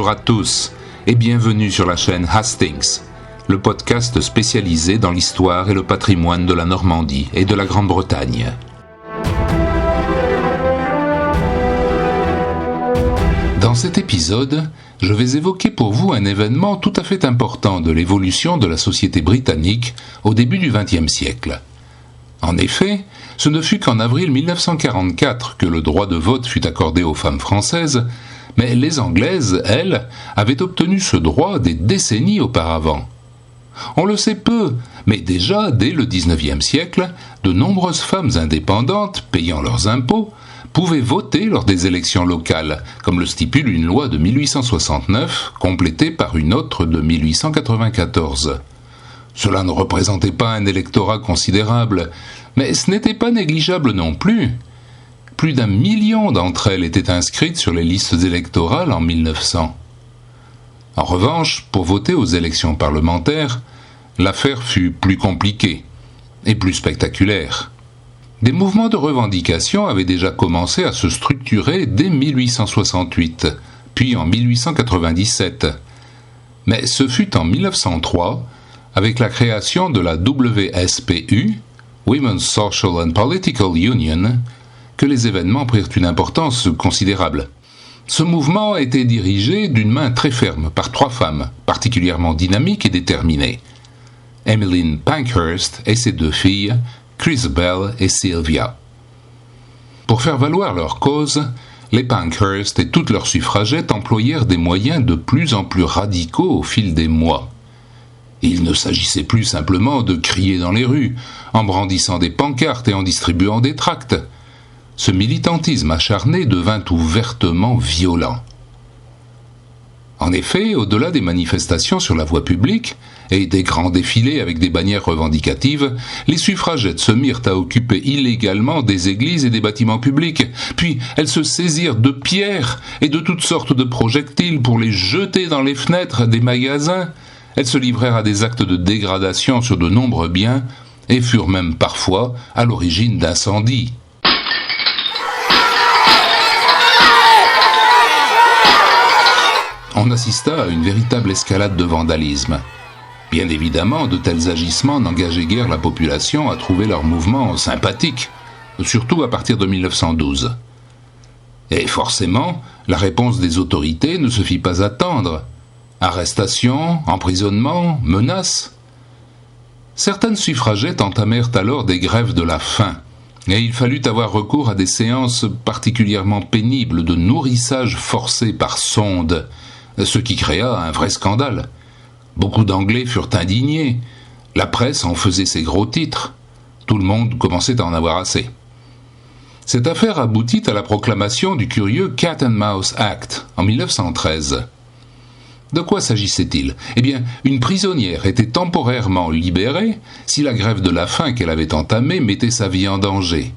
Bonjour à tous et bienvenue sur la chaîne Hastings, le podcast spécialisé dans l'histoire et le patrimoine de la Normandie et de la Grande-Bretagne. Dans cet épisode, je vais évoquer pour vous un événement tout à fait important de l'évolution de la société britannique au début du XXe siècle. En effet, ce ne fut qu'en avril 1944 que le droit de vote fut accordé aux femmes françaises, mais les Anglaises, elles, avaient obtenu ce droit des décennies auparavant. On le sait peu, mais déjà, dès le XIXe siècle, de nombreuses femmes indépendantes, payant leurs impôts, pouvaient voter lors des élections locales, comme le stipule une loi de 1869, complétée par une autre de 1894. Cela ne représentait pas un électorat considérable, mais ce n'était pas négligeable non plus. Plus d'1 million d'entre elles étaient inscrites sur les listes électorales en 1900. En revanche, pour voter aux élections parlementaires, l'affaire fut plus compliquée et plus spectaculaire. Des mouvements de revendication avaient déjà commencé à se structurer dès 1868, puis en 1897. Mais ce fut en 1903, avec la création de la WSPU, Women's Social and Political Union, que les événements prirent une importance considérable. Ce mouvement était dirigé d'une main très ferme par 3 femmes, particulièrement dynamiques et déterminées. Emmeline Pankhurst et ses 2 filles, Christabel et Sylvia. Pour faire valoir leur cause, les Pankhurst et toutes leurs suffragettes employèrent des moyens de plus en plus radicaux au fil des mois. Il ne s'agissait plus simplement de crier dans les rues, en brandissant des pancartes et en distribuant des tracts. Ce militantisme acharné devint ouvertement violent. En effet, au-delà des manifestations sur la voie publique et des grands défilés avec des bannières revendicatives, les suffragettes se mirent à occuper illégalement des églises et des bâtiments publics, puis elles se saisirent de pierres et de toutes sortes de projectiles pour les jeter dans les fenêtres des magasins. Elles se livrèrent à des actes de dégradation sur de nombreux biens et furent même parfois à l'origine d'incendies. On assista à une véritable escalade de vandalisme. Bien évidemment, de tels agissements n'engageaient guère la population à trouver leur mouvement sympathique, surtout à partir de 1912. Et forcément, la réponse des autorités ne se fit pas attendre. Arrestations, emprisonnements, menaces. Certaines suffragettes entamèrent alors des grèves de la faim, et il fallut avoir recours à des séances particulièrement pénibles de nourrissage forcé par sonde, ce qui créa un vrai scandale. Beaucoup d'Anglais furent indignés. La presse en faisait ses gros titres. Tout le monde commençait à en avoir assez. Cette affaire aboutit à la proclamation du curieux Cat and Mouse Act en 1913. De quoi s'agissait-il ? Eh bien, une prisonnière était temporairement libérée si la grève de la faim qu'elle avait entamée mettait sa vie en danger.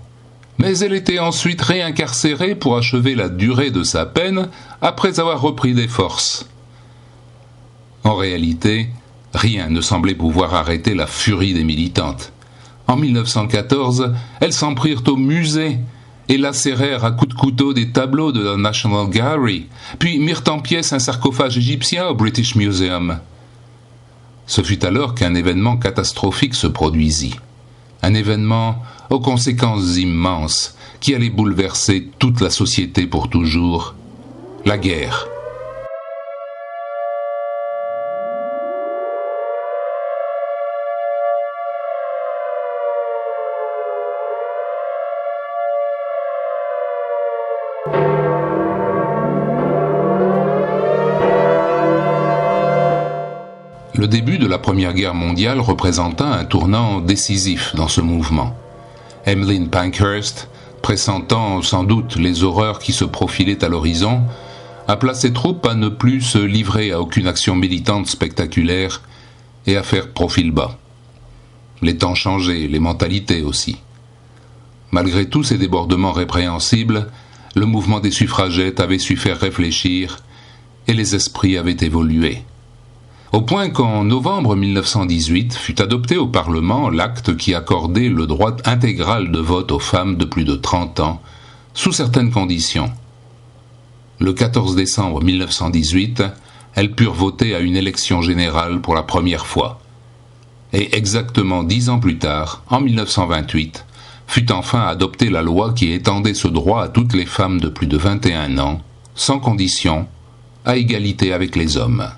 Mais elle était ensuite réincarcérée pour achever la durée de sa peine après avoir repris des forces. En réalité, rien ne semblait pouvoir arrêter la furie des militantes. En 1914, elles s'en prirent au musée et lacérèrent à coups de couteau des tableaux de la National Gallery, puis mirent en pièces un sarcophage égyptien au British Museum. Ce fut alors qu'un événement catastrophique se produisit. Un événement aux conséquences immenses qui allait bouleverser toute la société pour toujours. La guerre. Le début de la Première Guerre mondiale représenta un tournant décisif dans ce mouvement. Emmeline Pankhurst, pressentant sans doute les horreurs qui se profilaient à l'horizon, appela ses troupes à ne plus se livrer à aucune action militante spectaculaire et à faire profil bas. Les temps changeaient, les mentalités aussi. Malgré tous ces débordements répréhensibles, le mouvement des suffragettes avait su faire réfléchir et les esprits avaient évolué. Au point qu'en novembre 1918 fut adopté au Parlement l'acte qui accordait le droit intégral de vote aux femmes de plus de 30 ans, sous certaines conditions. Le 14 décembre 1918, elles purent voter à une élection générale pour la première fois. Et exactement 10 ans plus tard, en 1928, fut enfin adoptée la loi qui étendait ce droit à toutes les femmes de plus de 21 ans, sans condition, à égalité avec les hommes.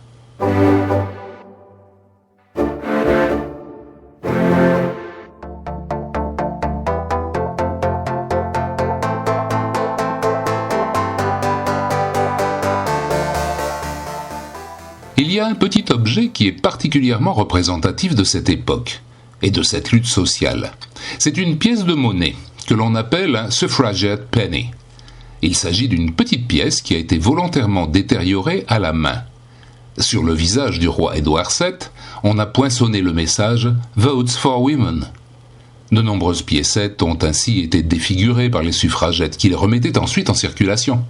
Il y a un petit objet qui est particulièrement représentatif de cette époque et de cette lutte sociale. C'est une pièce de monnaie que l'on appelle un suffragette penny. Il s'agit d'une petite pièce qui a été volontairement détériorée à la main. Sur le visage du roi Édouard VII, on a poinçonné le message « Votes for Women ». De nombreuses piécettes ont ainsi été défigurées par les suffragettes qui les remettaient ensuite en circulation.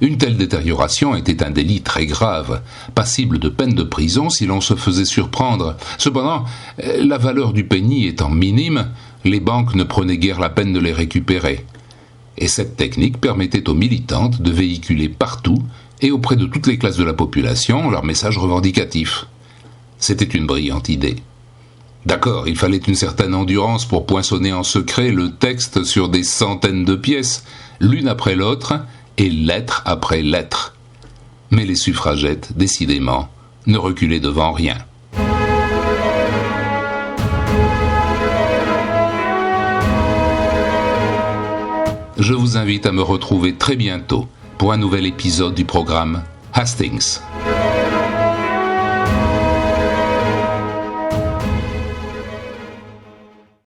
Une telle détérioration était un délit très grave, passible de peine de prison si l'on se faisait surprendre. Cependant, la valeur du penny étant minime, les banques ne prenaient guère la peine de les récupérer. Et cette technique permettait aux militantes de véhiculer partout et auprès de toutes les classes de la population leurs messages revendicatifs. C'était une brillante idée. D'accord, il fallait une certaine endurance pour poinçonner en secret le texte sur des centaines de pièces, l'une après l'autre, et lettre après lettre. Mais les suffragettes, décidément, ne reculaient devant rien. Je vous invite à me retrouver très bientôt pour un nouvel épisode du programme Hastings.